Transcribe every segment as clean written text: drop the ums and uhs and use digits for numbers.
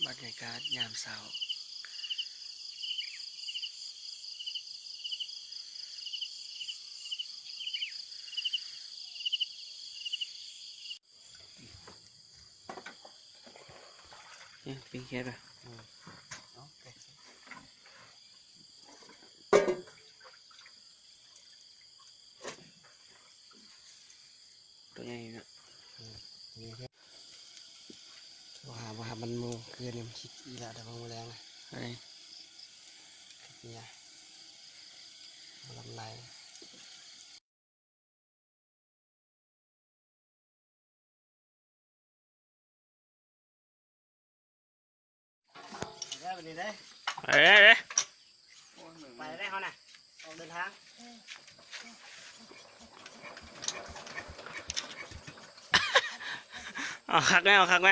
บรรยากาศยามเช้าเนี่ยปิ้งเค้กอ่ะตัวใหญ่เนาะว่ามันมูเกินมันคิดอีละแต่มันแรงนะไอ้เนี่ยมันลำลายได้ไปเลยเอ้ยไปได้เขาน่ะออกเดินทางเอาคักไหมเอาคักไหม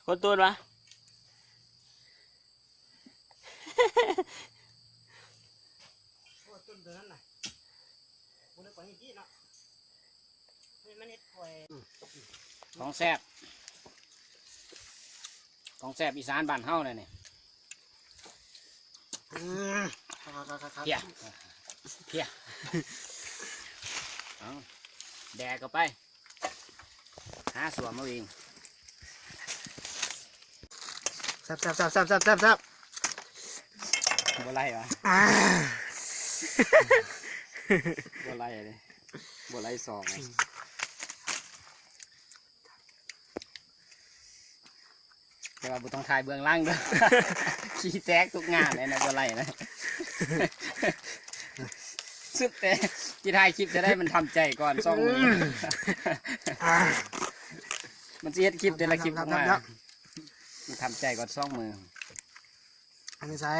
คนตูนวะต้นเดินน่ะบุญกว่านี้จีเนาะมันเห็ดคอยของแซ่บอีสานบ้านเฮาเลยเนี่ยเพียเอาแดกก็ไปหาสวมมาเองแซ่บบ่ไล่วะบ่ไล่เลยบ่ไล่สองแต่ว่าบุต้องถ่ายเบื้องล่างด้วยขี้แตกทุกงานเลยนะบ่ไล่นะสุดแต่ที่ถ่ายคลิปจะได้มันทำใจก่อนซ่องมือมันจะเฮ็ดคลิปแต่ละคลิปออกมามันทำใจก่อนซ่องมืออันนี้ใช่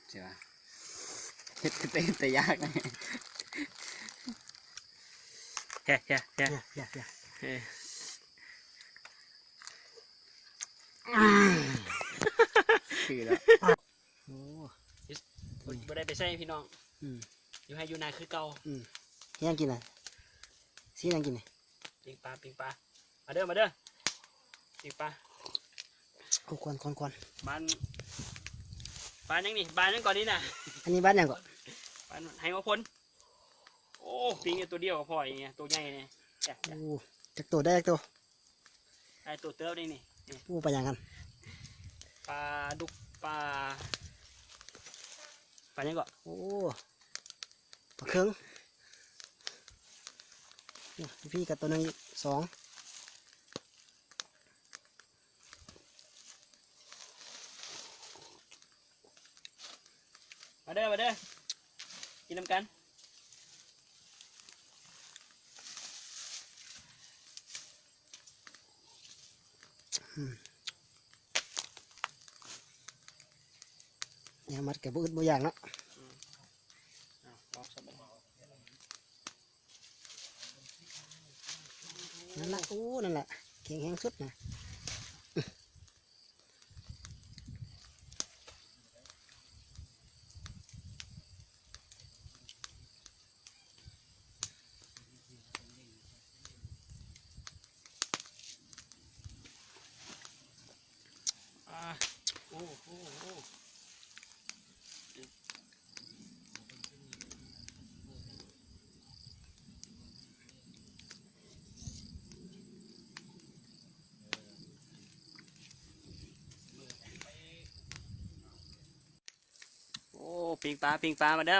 ใช่ไหมเฮ็ดแต่ยากเลยแย่คือแล้วโอ้บ่ได้ไปใส่พี่น้องอยู่ให้อยู่นาคือเก่ายังกินอะไรซียังกินไหนปิ้งปลามาเด้อปิ้งปลาควนบ้านยังนี่บ้านยังก่อนนี่น่ะอันนี้บ้านยังก่อนบ้านไฮมาพลโอ้ปิ้งตัวเดียวก็พออย่างเงี้ยตัวใหญ่เนี่ยโอ้จักตัวได้ตัวได้ตัวเติบได้นี่ปูไปยังกันปลาดุกปลายังก่อนโอ้ปลาเครื่องพี่กับตัวนึงสองมาเด้อกินน้ำกันเนี่ยมัดกับบุ้งอย่างเนาะนั่นแหละโอ้นั่นแหละแข็งแห้งสุดนะปิ้งปลามาเด้อ